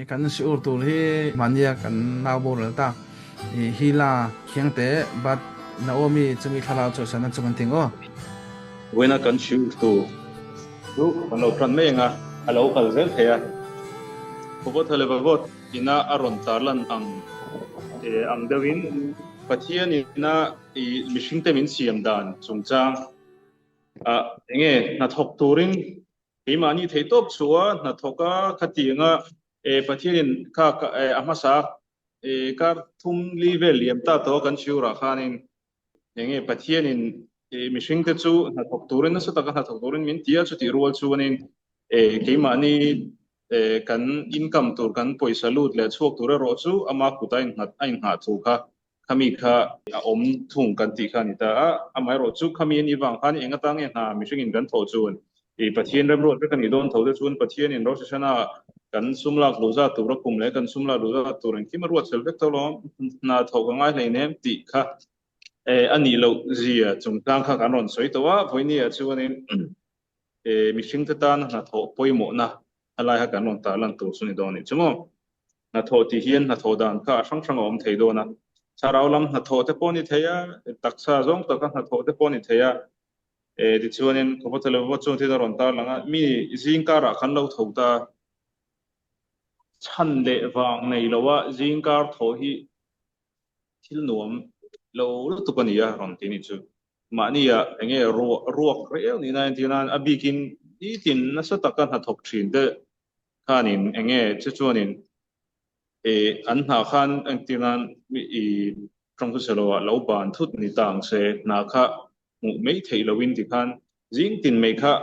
kan si urtul hi mania kan nawo la ta hila khiangte but naomi chumi khala cho sana chuman tingo wena kan shu tu kan lo tran me nga alo kal zel thea ko thale bagot ina aron tarlan ang dawin pathian ina mishing te min siam dan chungchang enge na thok turing imani theitop chuwa na thoka khatinga pathian ka amasa kar thum level yam ta to kan shura khanin enge pathian in mishing te chu na thok turin na sata ka thok turin min tia chu ti rol chuanin keimani kan income tur kan poisa lut le chuak tur ro chu ama kutain ngat ain ha chu kha khami kha om thung kan ti kha ni ta amai ro chu khami ni wang khan enga tang e na mishing in kan tho chuan pathian rem ro kan i don tho de chuan pathian in ro sana kan sumlak luza tur kum le kan sumla luza tur an kim ro chel vek to lo na tho ga ngai le nem ti kha ani lo zia chungtang kha kan ron soi to wa voini a chuanin mishing ta tan na tho poimo na alai ha kan ron ta lan tu suni doni chumo na tho ti hian na tho dan kha sang sang om thei do na charaulam na tho te poni theya taksa jong to ka na tho te poni theya di chuanin ko patale bo chu thi da ron ta langa mi jingkara khan lo thota chan le wang nei lowa jingkar tho hi thil nuam lo tu pania ron ti ni chu mania enge ruak reu ni 99 abikin i tin na sa ta kan ha thok thin de khanin enge chu chuanin an ha khan ang tinan i trong ku selo lo ban thut ni tang se na kha mu mei thei lowin ti khan jing tin mei kha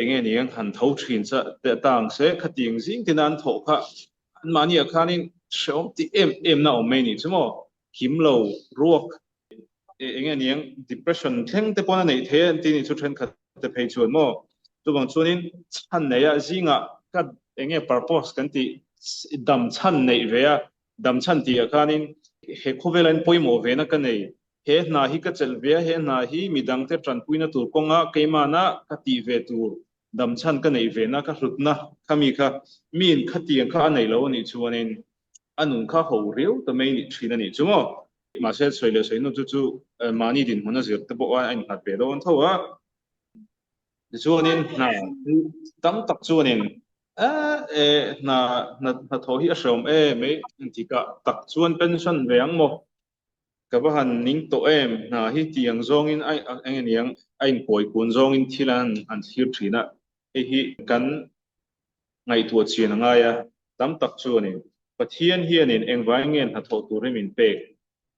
enge ni ang han tho thin sa te tang se khating jing tin an tho kha an mania khanin shom ti em na o mei ni chumo him lo ruak enge ni ang depression theng te pona nei the an ti ni chu thren khat te phei chuan mo chu bang chuanin chan nei a jinga ka enge purpose kan ti dam chan nei ve a dam chan ti a khanin he khovelan poimo ve na ka nei he na hi ka chel ve he na hi midang te tran puina tur konga keima na ka ti ve tur dam chan ka nei ve na ka hrutna khami kha min khati ang kha nei lo ni chuanin anung kha ho reu ta mai ni thina ni chumo ma se soile soino chu mani din hona zir te bo an hat pe don thawa chuanin na tam tak chuanin na tho hi ashom me tika tak chuan pension veang mo ka ba han ning to na hi tiang zong in ai aniang ain poi kun zong in thilan an thir thina hi kan ngai tu chian nga ya tam tak chuanin pathian hianin engwaingen ha tho turemin pe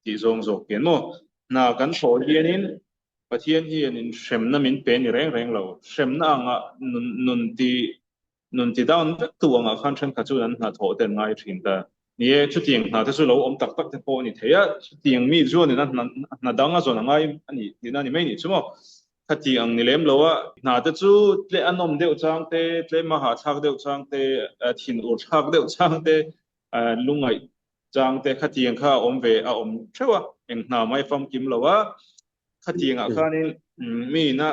ti zong zok ken mo na kan tho hianin pathian hianin shremna min pe ni reng lo shremna anga nun ti down tu anga khan thren kha chu an na tho ten ngai thin ta ni chu tiang na te chu lo om tak tak te po ni theya tiang mi chu ni na danga zo na ngai ani ni na ni mai ni chumo khati ang ni lem lowa na te chu tle anom deu chang te tle ma ha chak deu chang te thin ur chak deu chang te lungai chang te khati ang kha om ve a om thewa eng na mai fam kim lowa khati ang khanin mi na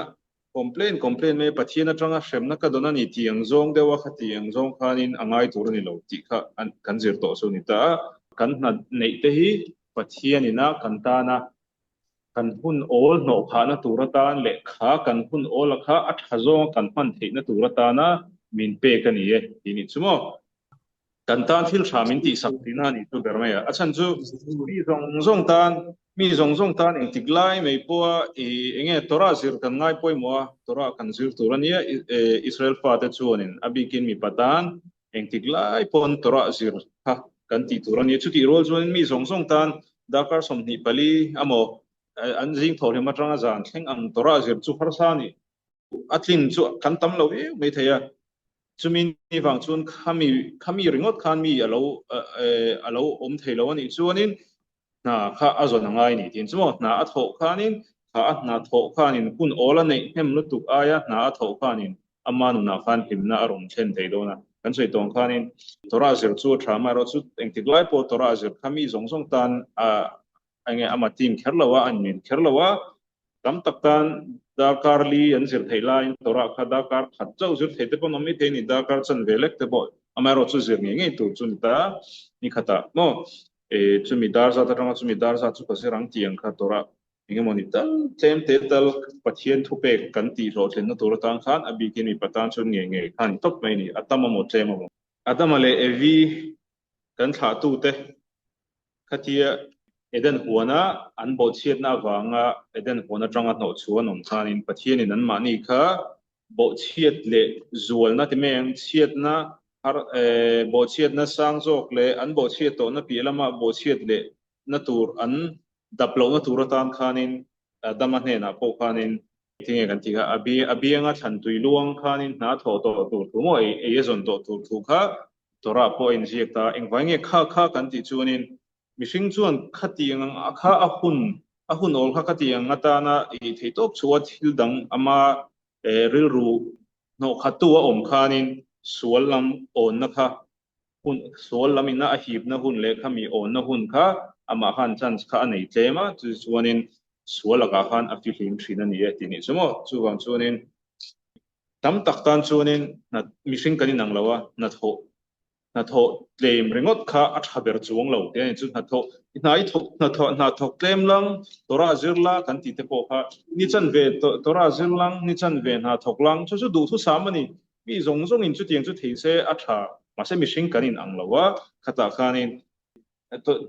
complain me pathian atanga shremna ka dona ni tiang zong dewa khatiang zong khanin angai tur ni lo ti kha an kan zir to so ni ta kan na nei te hi pathian ina kan ta na kan hun ol no kha na turata le kha kan hun ol kha athazong kan man theina turata na min pe kan ni e ni chumo kan tan thil thamin ti sak tina ni tu bermaya achan chu mi zong tan eng tiklai mei po enge tora zir kan ngai poimo tora kan zir turania Israel fa te chuanin abikin mi patan eng tiklai pon tora zir ha kan ti turania chuti rol chuanin mi zong tan dakar somni pali amo an jing thori matranga jan thleng ang tora zir chu pharsani atlin chu kan tam lo e mei theya chumin ni wang chun khami ringot khan mi alo om theilo ani chuanin na kha azon ngai ni tin chumo na a tho khanin na tho khanin kun ola nei hem lu tuk aya na a tho khanin amanu na khan himna arom chen theidona kan sei tong khanin tora zir chu thama ro chu engtiklai po tora zir khami zong tan ange ama team kherlawa anmin kherlawa tam taktan dakarli an zir theila in tora kha dakar khat chau zir theite po nomi theini dakar chan velek te bo amaro chu zir nge tu chun ta ni khata mo chumi dar sa taranga chumi dar sa chu pasirang tiang kha tora inge monita tem tetal pathian thupe kan ti ro thlen na tur tang khan abi kin mi patan chun nge khan top mai ni atama mo tema mo atama le evi kan tha tu te khatia eden huana an bo chiat na wanga eden huana tanga no chuan om khanin pathian in an mani kha bo chiat le zual na timeng chiat na har bo chiat na sang jok le an bo chiat to na pilama bo chiat le na tur an daplo na tur tan khanin dama hne na po khanin tinge kan ti kha abi anga than tui luang khanin na tho to tur tu mo e zon to tur thu kha tora po in jiek ta engwange kha kan ti chuanin mishing chuan khatiang kha ahun ol kha khatiang ata na I theitok chuat hildang ama rilru no khatu om khanin sualam on na kha hun sualam ina ahib na hun le khami on na hun kha ama khan chance kha nei tlema chu chuanin sualaka khan afihim thina ni tini chumo chuwang chuanin tam tak tan chuanin na mishing kanin anglawa na tho claim ringot kha athaber chuang lo te chu na tho claim lang tora zirla kan ti te po kha ni chan ve tora zirlang ni chan ve na thoklang chu du thu samani mi zong in chu tiang chu theise atha ma se mishing kanin anglawa khata khanin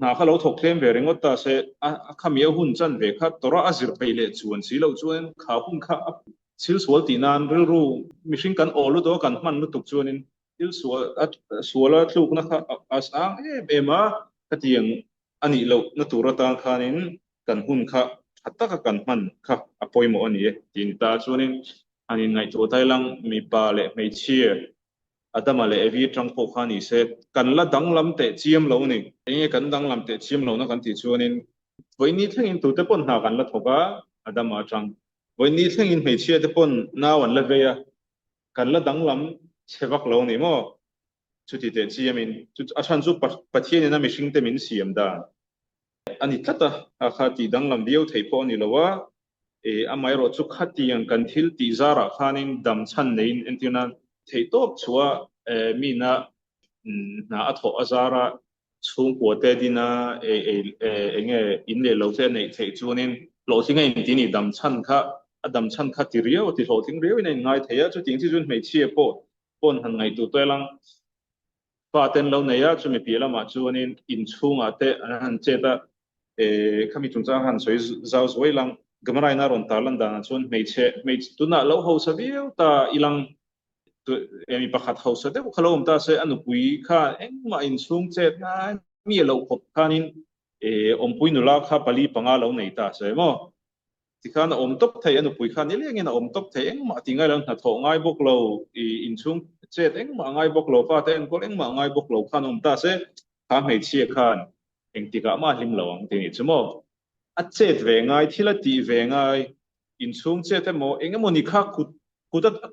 na kha lo thok claim ve ringot ta se khami hun chan ve kha tora azir peile chuan si lo chuan kha hun kha sil sual ti nan ru mishing kan olu do kan man lu tuk chuanin il suala tluk na kha asang ema katiang ani lo na turata khanin kan hun kha hatta ka kan man kha apoi mo ani tin ta chuanin ani ngai to thailang mi pa le mei chia adama le evi tangpo khani se kan la danglam te chiam lo ni enge kan danglam te chiam lo na kan ti chuanin voini thengin tu te pon na kan la thoka adama tang voini thengin mei chia te pon na wan la veya kan la danglam chewak lo ni mo chuti te chiamin chu achan chu pathian na mishing te min siam da ani tlata kha ti danglam dio theipo ni lowa amai ro chu khati ang kan thil ti zara khanin dam chan nein entina theitop chua mi na atho azara chung ko te dina enge inle lo te nei thei chunin lo singa in tini dam chan kha ti rio ti lo thing rio nei ngai theya chu ting chi chun mei chia po pon han ngai tu toilang paten lo neya chu mi pila ma chuanin in chunga te han cheta khami chungcha han soi zau zoilang gamarai na ron talan da chuan mei tuna lo ho sabiu ta ilang emi pakhat ho sa de khalom ta se anu pui kha engma in chung chet na mi lo khop khanin om pui nu la kha pali panga lo nei ta se mo tikhan om top thai anu pui khan ni lengin om top thai engma tingai lang na tho ngai bok lo in chung chet engma ngai bok lo pa te engkol engma ngai bok lo khan om ta se kha mei chia khan engtika ma him lo ang tini chumo a chet ve ngai thila ti ve ngai in chung chet te mo engmo ni kha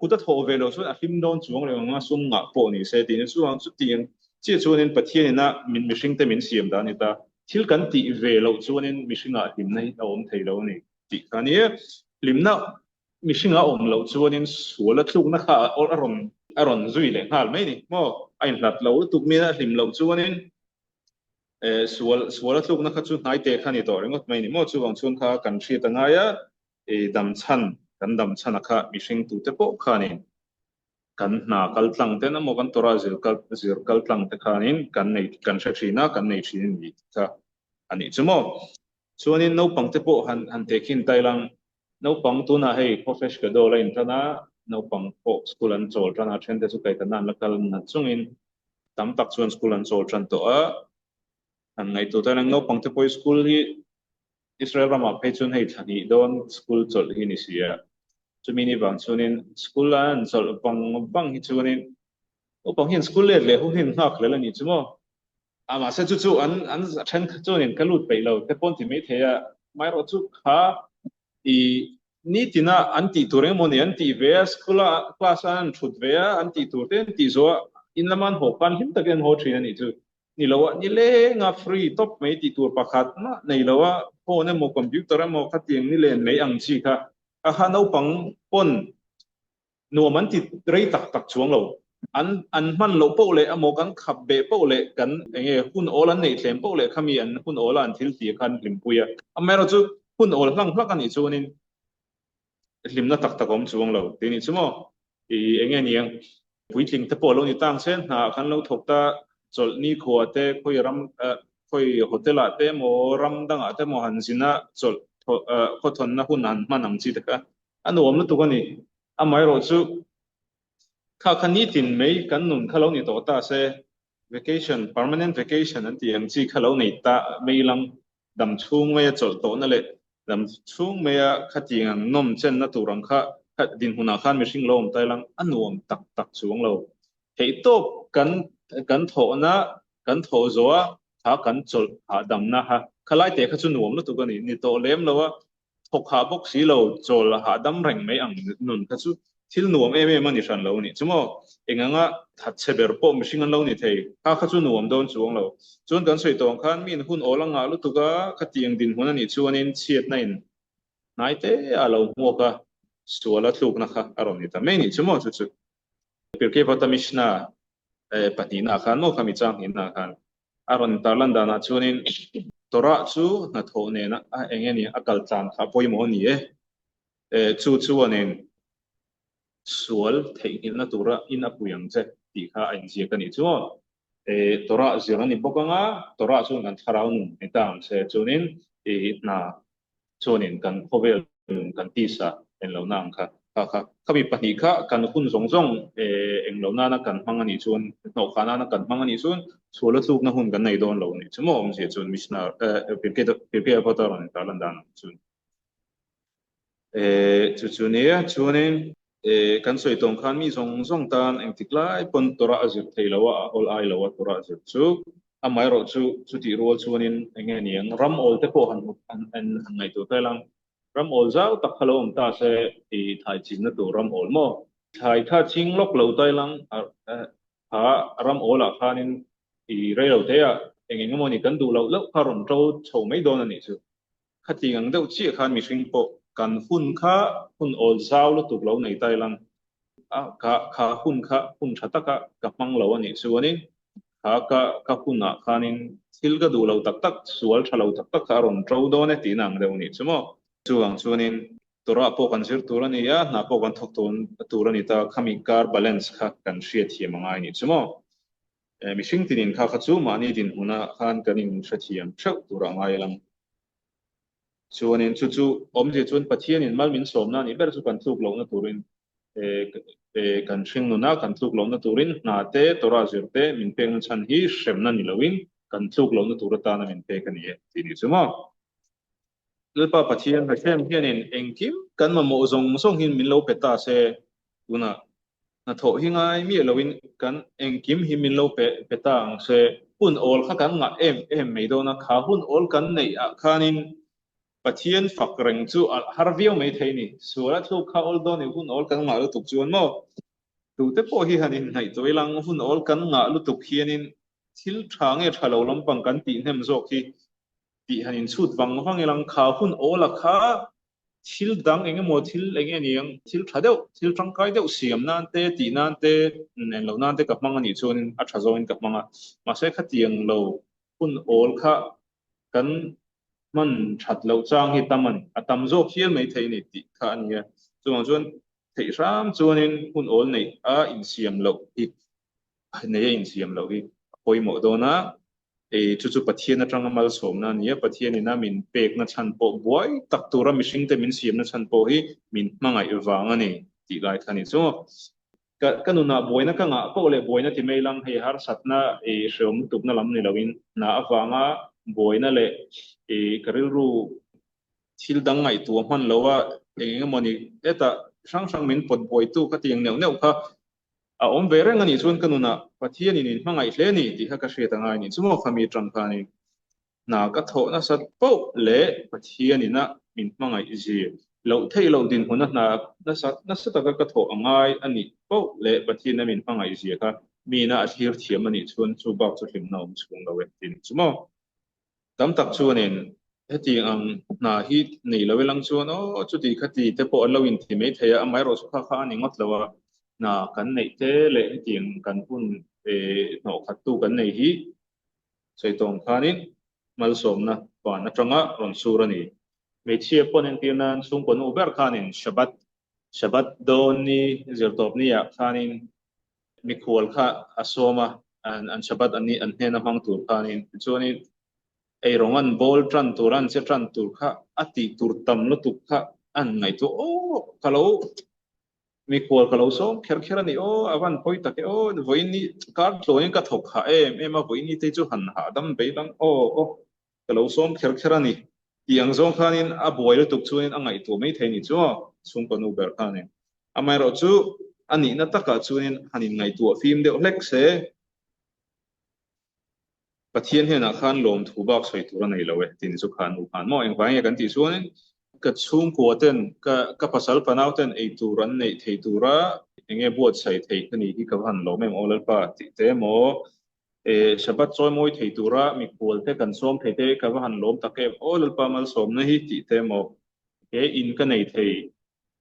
kutat ho ve lo so a him don chuang le nga sum nga po ni se tin chuang chu tiang che chuanin pathian na min mishing te min siam da ni ta thil kan ti ve lo chuanin mishinga him nei om thei lo ni ti khania limna mishinga om lo chuanin suala thluk na kha aron zui le hal mai ni mo ain hlat lo tuk mi na lim lo chuanin suala thluk na kha chu ngai te khani to rengot mai ni mo chuwang chun kha kan thri ta nga ya dam chan kha mishing tu te po khanin kan na kal tlang te na mo kan tora zir kal tlang te khanin kan thina kan nei thin ni kha ani chumo chuanin no pang te po han te khin tailang no pang tu na hei profesh ka do lain tana no pang po school an chol tana then te chu kai kan na kal na chungin tam tak chuan school an chol tran to a an ngai tu tailang no pang te po school hi Israel rama pe chun hei thani don school chol hi ni sia chumini bang chunin school an chol bang hi chunin o pang hin school le hu hin hak le ni chumo ama se chu an then chunin kalut pe lo te pon ti me theya mai ro chu kha ni tina anti tureng moni anti ve school class an thut ve anti turten ti zo in laman ho pan him taken ho thina ni chu ni lawa ni le nga free top me ti tur pakhat na nei lawa phone mo computer mo khatiang ni len me ang chi kha a ha no pang pon no man ti rei tak chuang lo อันมันโลโปเลอโมกันขับเบโปเลกันหุ่นโอลันในเทมโปเลขมีอันหุ่นโอลันทิลตีคันลิมปุยอเมรจูหุ่นโอลังพลักันอีจูนินลิมน่าตักตะกอมจวงเราทีนี้ชั่วโมงนี่ปุยทิ้งตะโปโลนี่ตั้งเส้นหาคันเราถกตาจลนี่ขวดเต้คุยรำคุยโฮเทลเต้โมรำดังเต้โมหันสินะจลเขาทนนะหุ่นนั้นมันนังจีตะกันอันนู้นมันตัวนี้อเมรจูข้าคันนี้ตินไม่กันนุ่นข้าเรานี่ตัวตาเซ vacation permanent vacation นั่นที่ยังจีข้าเรานี่ตาไม่ลังดำชุ่งไม่จดโตนั่นแหละดำชุ่งไม่ขัดยังนมเช่นนั่นตัวรังข้าขัดดินหุนาขันไม่ชิงลมแต่ลังอันนู้นตักช่วงเราเหตุตบกันโถนะกันโถจัวถ้ากันจดหาดำนะฮะข้าไล่เตะข้าจุนวมนั่นตัวกันนี่โตเลี้ยมเราว่าถกหาบกสีเราจดหาดำแรงไม่อังนุ่นข้าจุทิลนวมมันนี่ฉันเรานี่ชั่วโมงงั้นทัดเชเบอร์ปอมชิงกันเรานี่เทข้าข้าจุนวมโดนช่วงเราจนกันสวยตรงขันมีหุ่นโอลังลุตุกะขัดยังดินหุ่นนี่ชวนนินเชียดนั่นนายเตะเราหัวกะสัวละทุกนะคะอารมณ์นี่แต่ไม่นี่ชั่วโมงจุดเปิดเก็บพัตมิชนาปฏินาขันโมขมิจังหินนาขันอารมณ์ตาลันดานาชวนนินตัวระจูนัทโหเนนะนี่อักลจังข้าพอยโมนี่ชวนนินส่วนที่อินนัตัวอินนับยังเจที่ข้าอินเสียกันนี่ชั่วตัวระเสียกันนี่พวกงั้นตัวระชวนกันทาราวน์นี่ต่างเช่ชวนินน่าชวนินกันพบกันที่สะเอ็นเหล่านั้นข้ามีปฏิฆะกันคุณสงเอ็นเหล่านั้นกันมังนี่ชวนนกขานั้นกันมังนี่ชวนส่วนละทุกนั้นหุ่นกันในโดนเหล่านี้ชั่วโมงเสียชวนมิชนาเปิดเก็บพัตตารันตาลันดานชวนชวนนี้ชวนินกันสวยตรงขันมีสองตานเองติดไล่ปนตัวระจิตเทลวะออลไอลวะตัวระจิตชูอาไม่รู้ชูที่รู้ชวนินนี่ยังรำออลเตโปหันไงตัวเตลังรำออลเจ้าตักขลุ่มตาเสไทยจีนนั่นตัวรำออลโมไทยถ้าชิงล็อกเหล่าเตลังรำออลขันินเรื่องเทียงั้นมันนี่กันดูแล้วพารอนโจโฉไม่โดนนี่ชูขัดยังเดี๋ยวเชี่ยขันมีชิงโปกันหุ่นหุ่นโอลซาวลุตุกเราในไต้หวันข้าหุ่นชัดตะกับมังเราอันนี้ส่วนนี้ข้าหุ่นข้านินทิลก็ดูเราตักสวลชะเราตักคารอนเจ้าโดนตีนังเดี๋ยวนี้ใช่ไหมส่วนนี้ตัวเราพวกกันเชื่อตัวนี้น่าพวกกันทุกตัวนี้ตาขามีการบาลานซ์กันเชียร์ที่มังไงนี่ใช่ไหมมิชิงที่นี่ข้าจูมานี่ดินหุ่นข้ากันนี่เชียร์เชื่อตัวเราไงลังชวนนินจู่อมเจชวนปัจเจียนินมัลมินสมนานี่เบอร์สุกันทุกลงนัตุรินกันชิงนุนากันทุกลงนัตุรินนาเตตัวราจิรเตมินเพงชันฮีเชมนันนิลวินกันทุกลงนัตุรตานามินเพกันนี่ทีนี้ใช่ไหมแล้วป้าปัจเจียนเชมเฮียนินเองคิมกันมาโมซงหินมินโลเปตาเซอุนะนาโถหิงไงมีลวินกันเองคิมหิมินโลเปตาเซหุ่นโอลข้ากันงะไม่โดนข้าหุ่นโอลกันในข้านินปัจเจียนฝักเร่งจู่ฮาร์วิโอไม่เท่านี้ส่วนที่เขาออลดอนหุ่นออลกันงาลุตุกจวนโม่ดูแต่พอฮีฮันนินในตัวเองหุ่นออลกันงาลุตุกฮีนินทิลทางชะลาลำปังกันตีนเฮมโซกีตีฮันนินสุดฟังลังข้าหุ่นออลข้าทิลดังโมทิลนี่ยังทิลชาเดียวทิลทางไกเดียวเสียมนั่นเตตีนั่นเตเหล่านั่นเตกับมังนี่ชวนอัชโซนกับมังมาเสกขัดยังเราหุ่นออลข้ากันมันชัดแล้วจ้างให้ตามันตามโจเขียนไม่เท่านี้ติข้านี่ส่วนที่สามส่วนนี้หุ่นโอลนี่อินเสียมเราอีนี่อินเสียมเราอีพอยหมดตัวนะจู่ปัจเจียนจังมาลสมนะนี่ปัจเจียนนี่นะมินเป็กนะชันโปบ่อยตักตัวเรามิชิงแต่มินเสียมนะชันโปฮีมินมังไงวางอันนี้ติไล่ท่านี้ส่วนก็นู่นนะบ่อยนะก็งะก็เลยบ่อยนะที่ไม่ลังให้หาสัตว์นะเชื่อมตุกนะลำนี่เราวินนะวางบ่อยนั่นแหละก็เรื่องรู้ทิลดังไงตัวมันแล้วว่ามันนี่แต่ช่างมินปดบ่อยตู้ก็ที่ยังเนี่ยค่ะอมเวรงันนี่ชวนกันนู่นนะปัจจัยนี่มังไงเล่นี่ที่เขาก็เชื่อตั้งไงนี่สมมติเขามีจังกันนี่น่าก็โทษนะสัตว์ปุ๊บเละปัจจัยนี่นะมินมังไงจีเราเที่ยวเราดินคนนั้นนะสัตว์ก็โทษง่ายอันนี้ปุ๊บเละปัจจัยนั้นมินมังไงจีค่ะมีนะอาทิตย์เทียมมันนี่ชวนชูบักชวนน้องชวนเราเวทีนี่สมมติตามตักชวนนี่ที่น่าฮิตนี่เราเวลังชวนจุดที่ขัดที่แต่พอเราอินที่ไม่เทียไม่รู้สุขภาพนี่งัดแล้วว่า na kan nei te le ting kan pun no khatu kan nei hi soitong khanin mal somna pa na tanga ron surani me chia ponen tinan sung pon uber khanin shabat don ni zertop ni ya khanin mikhol kha asoma an shabat ani an hena mang tur khanin choni ei rongan bol tran turan se tran tur kha ati tur tam lo tu kha an ngai to kalau mikhol kalau som kher ani awan poi tak voini kar tloin ka thok kha ema voini te chu han ha dam be dang kalau som kher ani tiang zong khanin a boil tuk chuin angai to mai theini chu sung panu ber khanin amai ro chu ani na taka chuin hanin ngai tu film de lek se pathian hena khan lom thu bak soi tur nei lowe tin chu khan u khan mo eng wang kan ti chuin ka chung ko ten ka pasal panau ten ei turan nei thei tura enge buat sai thei kani hi ka han lo mem olal pa ti te mo shabat choi moi thei tura mi kol te kan som thei te ka han lom take olal pa mal som na hi ti te mo in ka nei thei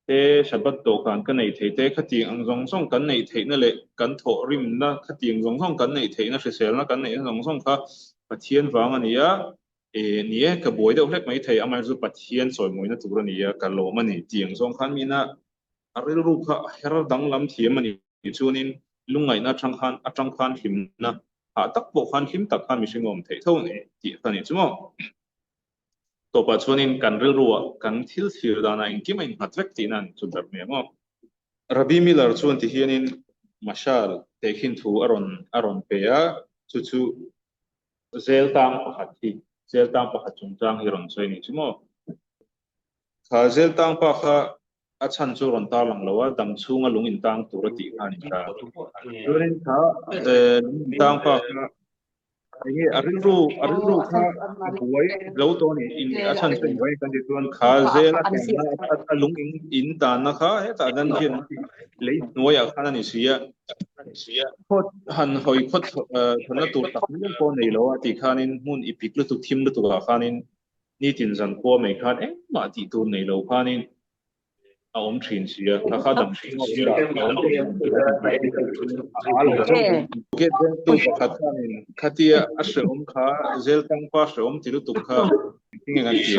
te shabat to kan ka nei thei te khati ang jong song kan nei thei na le kan tho rim na khati ang jong song kan nei thei na sel na kan nei jong song kha pathian wang ania nie ka boi de hlek mai thei amai zu pathian soi moi na tur ania ka lo mani tiang jong khan mi na aril ru kha her dang lam thiam ani chunin lungai na atang khan him na ha tak bo khan him tak khan mi singom thei tho ni ti khani chumo to pa chuanin kan ril ruwa kan thil dana in kim in hatvek tinan chu dar me mo Rabi Miller chuan ti hianin mashal tekhin thu aron peya chu zel tang pakhat chungchang hi ron soi ni chumo kha zel tang pa kha a chan chu ron ta lang lawa dam chunga lungin tang turati ani ka chuanin kha tang pa kha aril ru kha buai lo to ni in achan chen buai kan ti tuan kha zela a lung in ta na kha he ta dan hin le noya khana ni sia khot han hoi khot thana tu tak ni ko nei lo ati khanin mun ipik lu tu thim lu tu ga khanin ni tin zan ko mai khan ma ti tu nei lo khanin om thin sia kha dam thin get tu khathanin khatia ashom kha zel tang pa shom tilu tu kha tinga ti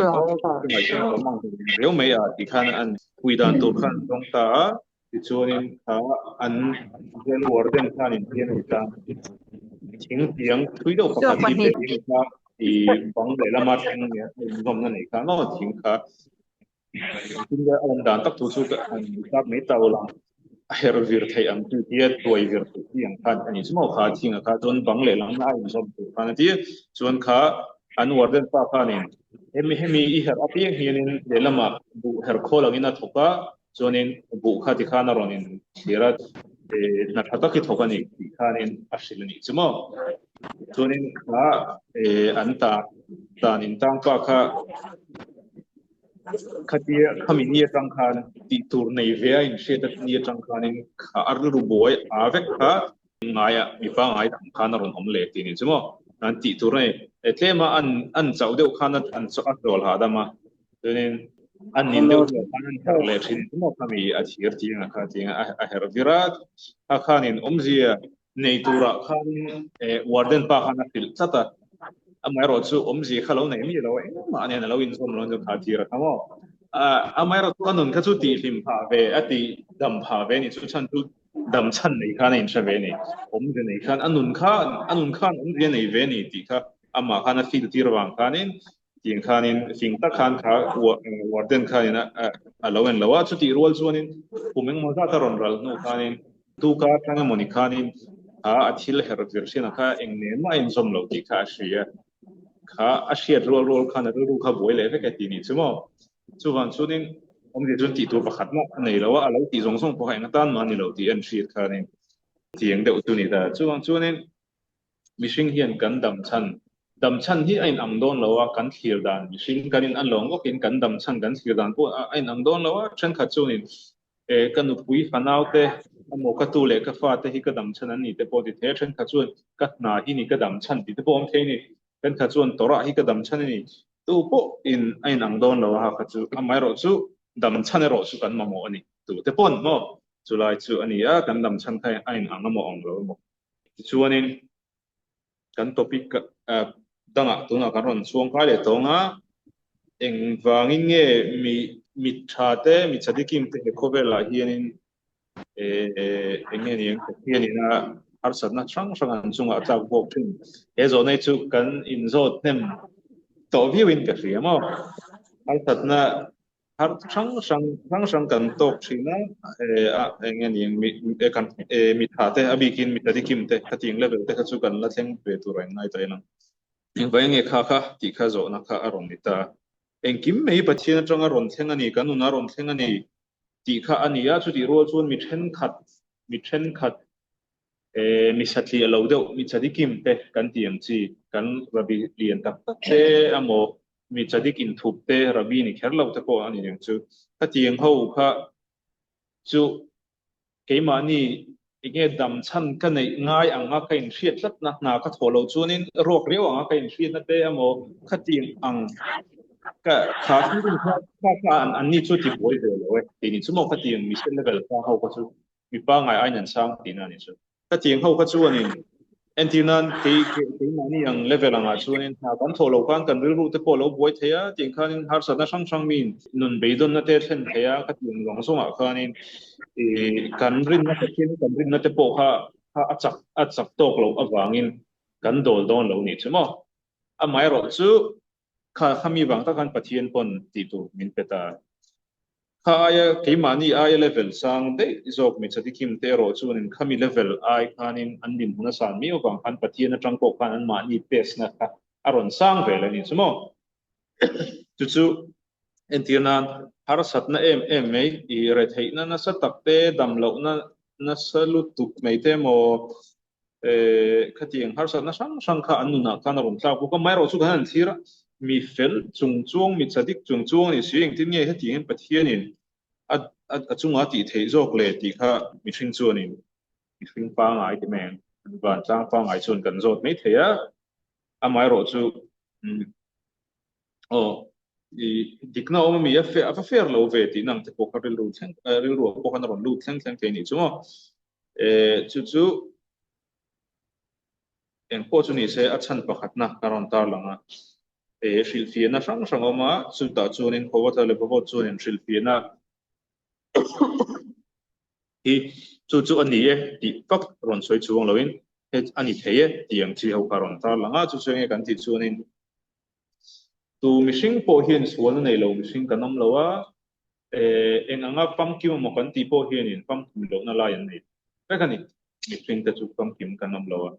mai chen ko mang reu mai a ti khan an puidan tu khan dong ta ti chuanin kha an zel warden khanin tian ta thing tiang thui do pa ti te ti kha i bang le lama thang ne ngom na nei kha no thing kha tinga on dan tak tu chu ka an tak mai taw la her vir thai am tu tiat toy vir tu tiang khan ani sumo kha thinga kha chon bang le lang na in som tu khan ti chon kha an warden pa khanin hemi I her apiang hianin lelama bu her kholangina thoka chonin bu kha ti khana ronin thira na thata ki thokani khanin asilani chumo chonin kha anta tanin tang pa kha khatia khamini tang khan ti tur nei ve in shetat ni tang khanin kha arlu boy avek kha ngaya mi pa ngai tang khan ron om le ti ni chumo an ti tur nei etlema an chau deu khan an so atol ha dama chonin an nin deu khan thar le thin chumo khami a thir ti nga kha ti a her virat a khanin omzia nei tura khan warden pa khan fil chata amai ro chu omzi khalo nei mi lo ma ne na lo in som lo jo kha thira thamo amai ro kanun kha chu ti him pha ve ati dam pha ve ni chu chan tu dam chan nei kha nei cha ve ni omzi nei khan anun khan omzi nei ve ni ti kha ama khana fil tir wang khanin ting khanin sing ta khan kha warden khanin a lo en lawa chu ti rol chuanin pumeng mo ta ron ral no khanin tu ka thanga moni khanin athil her version kha engne ma in som lo ti kha shia kha ashiat rol khana ru kha boi le ve ka ti ni chumo chuwan chunin omri jun ti tu pakhat mo nei lo a lo ti jong song po ha na tan ma ni lo ti an shit kha ni tiang de tu ni da chunin mishing hian kan dam chan hi ain ang don lo wa kan thir dan mishing kanin an long okin kan dam chan kan thir dan po ain ang don lo wa chen kha chunin kan upui fanau te amo ka tu le ka fa te hi ka dam chan an ni te po ti the chen kha chun ka na hi ni ka dam chan ti te po om the ni kan kha chuan tora hi ka dam chan ni tu po in ain ang don lo ha kha chu amai ro chu dam chan ro chu kan ma mo ani tu te pon mo July chu ania kan dam chan thai ain angamo ong lo mo chuanin kan topic danga tuna karon chuang kai le tonga eng wangin nge mi thate mi chadikim te khobela hianin enge niang hianina arsatna chang an chunga chak bok thin e zo nei chu kan in zot nem to viewin ka riamo arsatna har chang kan tok thina enge niang mi thate abikin mi chadikim te khating level te chu kan la thleng pe tu rai nai taina engwenge kha ti kha zo na kha aron nita engkim mei pathian atanga ron thleng ani kan una ron thleng ani ti kha ania chu ti ro chun mi then khat mi satli alo deuh mi chadikim te kan tiang chi kan rabi lian tak te amo mi chadik in thup te rabi ni kherlo te ko ani jeng chu ka tiang ho kha chu keimani ige dam chan kan nei ngai anga kain hriat lat na ka tholo chunin rok reu anga kain hriat na te amo kha tiang ang ka kha tin kha an ni chu ti boi de lo ti ni chu mo kha tiang mi sen level ka ho ko chu mi pa ngai ai nan sang ti na ni chu ka tiang ho ka chu ani entinan ke mani ang level anga chunin ha kan tholo kan ru te ko lo boi thea ting khanin har sa na sang min nun beidon na te thlen thea ka tiang long songa khanin kan rin na te po kha achak tok lo awangin kan dol don lo ni chumo amai ro chu kha khami bang ta kan pathian pon ti tu min peta kha aya keimani aya level sang de izok mi chadikim te ro chunin khami level ai khanin andim huna san mi bang kan pathian atang ko kan an ma ni pes na kha aron sang vel ani chumo chu entianan har satna em mei I re theina na sa takte damlo na salu tuk mei te mo khatiang har satna sang kha anuna kan ron tla ko mai ro chu kan thira mi fel chungchuang mi chadik chungchuang ni sieng tin nge hetiang pathianin a chunga ti thei jok le ti kha mi thing chuanin mi thing pa ngai ti men ban chang pa ngai chun kan zot mei theya a mai ro chu dikna oma mi a fair lo ve ti nang te ko ka ril ru ko kan ron lu thleng te ni chumo chu en ko chu ni se a chan pakhat na karon tar langa shilfia na sang oma chu ta chunin ko wa thale bo chunin shilfia na hi chu ani ti pak ron soi chuang loin he ani theye tiang chi ho karon tar langa chu nge kan ti chunin tu mishing po hian sual nei lo mishing kanam lowa enganga pumpkin mo kan ti po hian in pumpkin lo na la yan nei rekani mishing ta chu pumpkin kanam lowa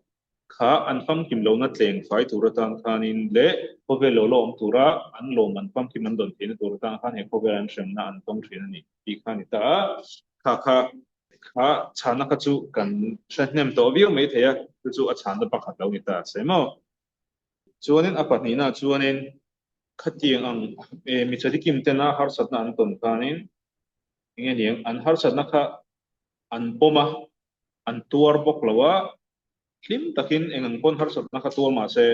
kha an pumpkin lo na tleng fai turatan khanin le pove lo om tura an lo man pumpkin man don tin turatan khan he pove an shem na an tom thin ani ti khani ta kha chana ka chu kan hnem to view mai theya chu a chan da pakhat lo ni ta semo chuanin apatni na chuanin khatiang ang mi chadikim tena har satna an ton kanin nge niang an har satna kha an poma an tuar bok lawa hlim takin engan kon har satna kha tuar ma se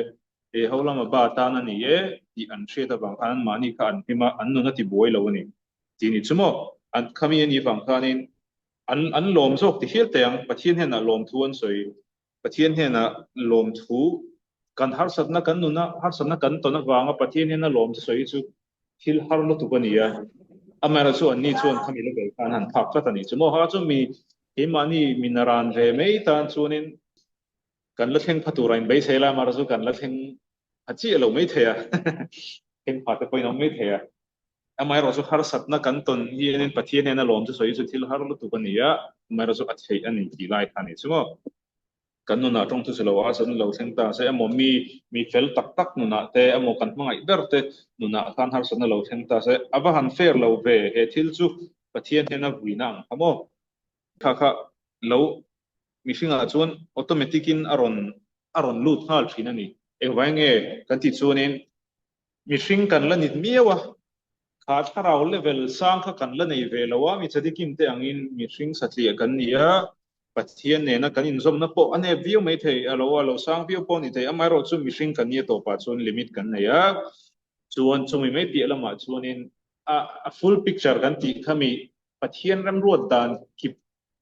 haulama ba ta na ni e ti an theta bang an mani kha an pima an nu na ti boi lo ni ti ni chumo an khami ani bang kanin an lom jok ti hil teang pathian hena lom thu an soi pathian hena lom thu kan har satna kan nuna har satna kan tona wanga pathian hena lom soi chu hil har lo tu bania amara chu anni chuan khami le gal kan han thak ta ni chumo ha chu mi himani minaran ve mei tan chunin kan la theng phaturain bei sela mar chu kan la theng achi lo mei theya ken phat ko no mei theya amai ro chu har satna kan ton hi nen pathian hena lom chu soi chu hil har lo tu bania amara chu athei ani ki lai thani chumo kan nuna trong tu selo a san lo theng ta se amo mi fel tak nuna te amo kan mangai ber te nuna kan har san lo theng ta se aba han fair lo ve he thil chu pathian hena buinang amo kha lo mi singa chuan automatic in aron lut hal thina ni engwange kan ti chuanin mi sing kan la nit miawa kha tharau level sang kha kan la nei ve lawa mi chadikim te angin mi sing satli kan nia pathian ne na kan in zom na po ane view mai thei alo sang view po ni thei amai ro chu mishing kan ni to pa chun limit kan nei ya chuan chumi mai pi lama chuanin a full picture kan ti khami pathian ram ruat dan ki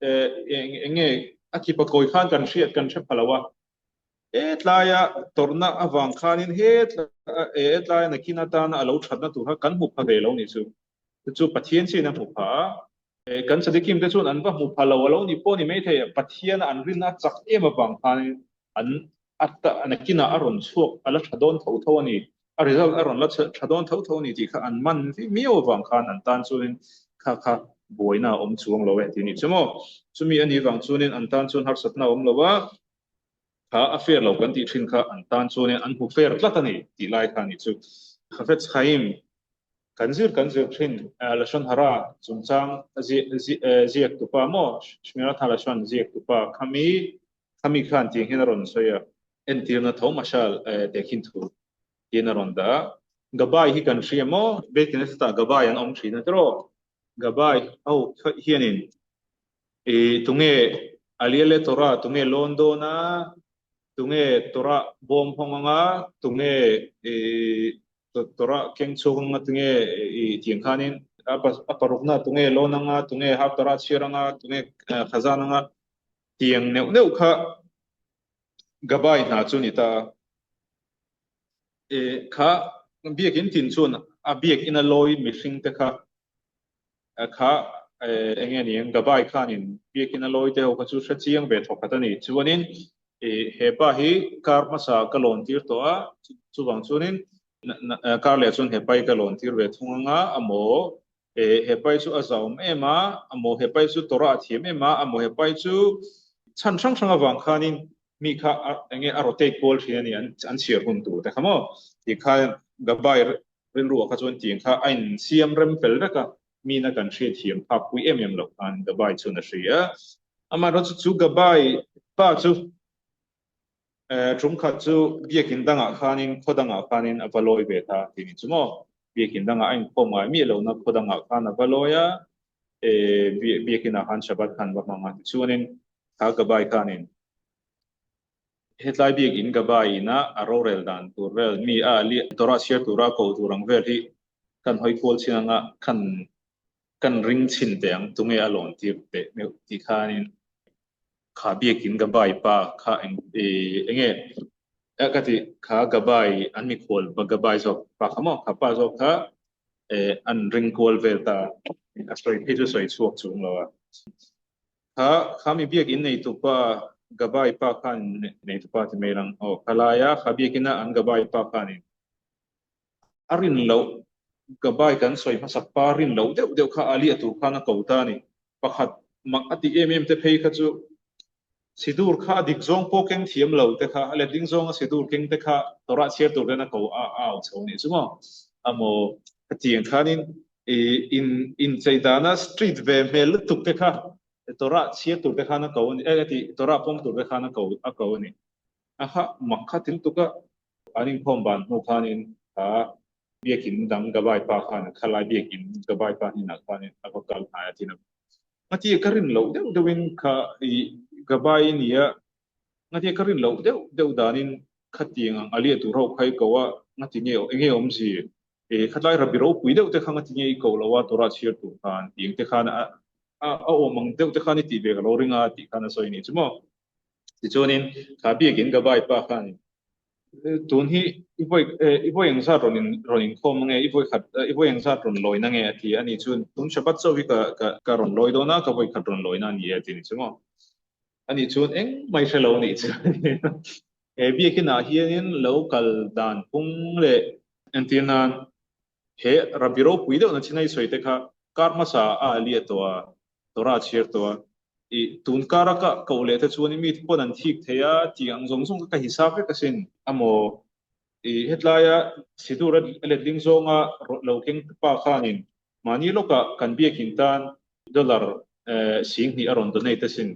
enge akipakoi khan kan hriat kan thep phalawa tlaya torna awang khanin tlaya nakina tan alo thatna tu ha kan mu pha ve lo ni chu pathian chi na mu pha kan sadikim te chun an ba mu pha lo ni po ni mai the pathian an rin a chak em awang khan an atta nakina aron chuak ala thadon tho ni a result aron la thadon tho ni ti kha an man mi awang khan an tan chuin kha boina chuang lo ti ni chumi ani wang chunin an tan chun har satna lowa kha affair lo kan ti thin kha an tan chunin an hu fair tlatani ti lai kha ni chu khafet khaim kanzir thin la shon hara chungchang ziek tu pa mo shmira thala shon ziek tu pa khami khan ti hinaron soya entirna tho mashal dekhin thu hinaron da gabai hi kan shriamo bekin sta gabai an om thina tro gabai au hianin tunge aliele tora tunge londo na tunge tora bom honga tunge tora kengchong tunge tiangkhanin aparukna tunge lonanga tunge hap tora chiranga tunge khazananga tiang neu kha gabai na chunita kha biakin tin chun a biak ina loi mishing te kha engeniang gabai khanin biakin a loi te ho chu chiang be thokatani chuanin hepa hi karmasa kalon tir to a chuwang chunin karle chun hepai kalon tir ve thunga amo hepai chu azawm ema amo hepai chu tora thiam ema amo hepai chu chan sang awang khanin mi kha enge arote kol thiani an chiar hun tu ta khamo ti kha gabai rin ru kha chun ting kha ain siam rem pel ka mi na kan thri thiam pha pui em lo an gabai chun a hria ama ro chu gabai pa chu chung kha chu biakin danga khanin khodanga khanin avaloi ve tha ti ni chumo biakin danga ain khoma mi lo na khodanga khan avaloya biakin a khan shabat khan ba manga chuanin kha gabai khanin hetlai biak in gabai na arorel dan turvel mi ali tora share tura ko turang ver hi kan hoi kol chinanga kan ring chin teang tunge alon tir te me ti khanin kha biak in gabai pa kha enge akati kha gabai an mi kol ba gabai so pa khamo kha pa so kha an ring kol ver ta asoi piju soi chuak chung lo kha mi biak in nei tu pa gabai pa khan nei tu pa ti merang kalaya khabikina an gabai pa khanin arin lo gabai kan soi ma saparin lo deu kha ali atu khana kauta ni pakhat mak ati te phei kha chu sidur kha dik zong po keng thiam lo te kha ale ding zong a sidur keng te kha tora chiar tur na ko a choni chumo amo tiang khanin in chaidana street ve mel tuk te kha tora chiar tur te kha na ko ni ati tora pom tur te kha na ko ni aha makhatin tuka aning phom ban no khanin a biakin dang gabai pa khan khalai biakin gabai pa ni na khanin akal ha atina ati karin lo dewin kha gabai niya ngati karin lo deu danin khatiang ang ali tu ro khai kowa ngati nge omsi khatlai rabiro pui deu te khanga ti nge ko lawa tora chiar tu khan ting te khan a omang deu te khan ti be lo ringa ti khan soi ni chumo ti chonin kha biakin gabai pa khan tun hi ipoi engsa ronin khom nge ipoi engsa ron loina nge ati ani chun tun shabat so wi ka ron loi do na ka voi khat ron loina ni ati ni chumo ani chun eng mai shelo ni chu biakina hianin local dan pung le antina he rabiro puido na chinai soite kha karma sa ali atwa tora chiar to tun karaka kaule te chuani mi pon an thik theya tiang zong ka hisab ka sin amo hetlaya sidura le ding zonga loking pa khanin mani loka kan biakin tan dollar sing ni aron donate sin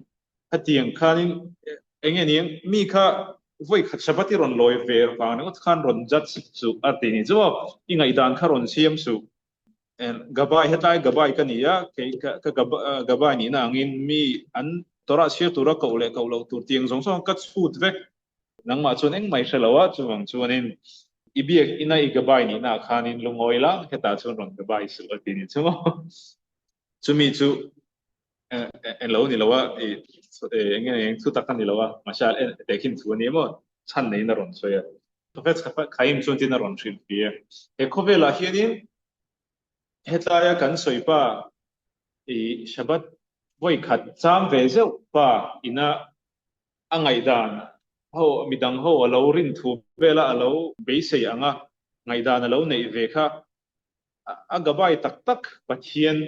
hatiang khanin engeniang mi kha voi khat sabati ron loi ver pang ngot khan ron jat su atini jo inga idan kharon siam su en gabai hetai gabai kania ke gabai ni na ngin mi an tora sia tura ko lo tur tiang song song kat food vek nang ma chon eng mai shalawa chuwang chuanin ibiek ina I gabai ni na khanin lungoi la heta chon ron gabai su atini chumo chumi chu lo ni lo wa engin su takan ni lo wa mashal tekin tu ni mo chan nei na ron so ya to vet khaim chon tin na ron shil pi khovela hianin hetaya kan soipa shabat voi khat cham ve zeu pa ina angai dan ho midang ho alo rin thu vela alo be sei anga ngai dan alo nei ve kha agabai tak tak pathian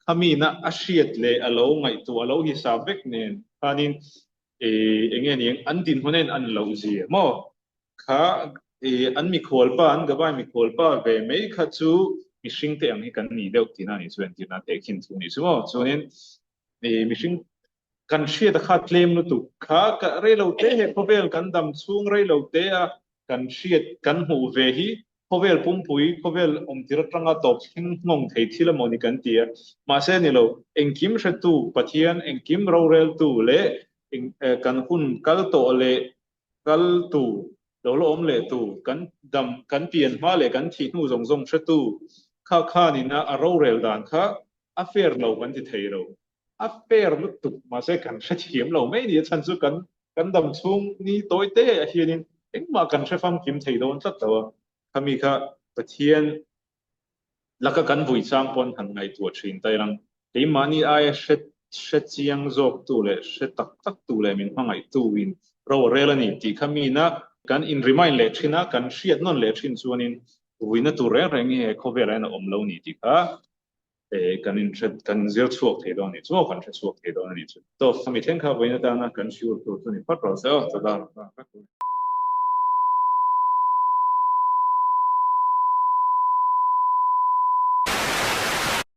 khamina ashiat le alo ngai tu alo hi sabek nen panin engen an din honen an lo ji mo kha an mi khol pa an gabai mi khol pa ve mei kha chu mishing te ang hi kan ni deuh tina ni chuan tina te khin chu ni chu mo chuanin mishing kan hriat a kha tlem nu tu kha ka reilo te he khovel kan dam chung reilo te a kan hriat kan hu ve hi khovel pumpui khovel omtir tanga top thing ngong thei thila moni kan tia ma se ni lo engkim hretu pathian engkim ro rel tu le kan hun kal to le kal tu lo lo om le tu kan dam kan pian ma le kan thi nu zong zong hretu kha kha ni na a ro rel dan kha a fair lo kan ti thei ro a fair lu tu ma se kan hre thiam lo mai ni chan chu kan dam chung ni toy te a hianin engma kan hre fam kim thei don tat tawa khami kha pathian laka kan vui chang pon han ngai tu thin tai rang te mani ai hret chiang zok tu le hret tak tak tu le min hangai tu win ro relani ti khami na kan in remind le thina kan hriat non le thin chuanin vuina tu reng reng he khovela na om lo ni ti kha kan in hret kan zir chuak thei don ni chu kan hret chuak thei don ni chu to khami theng kha vuina ta na kan sure tu ni pat ro sa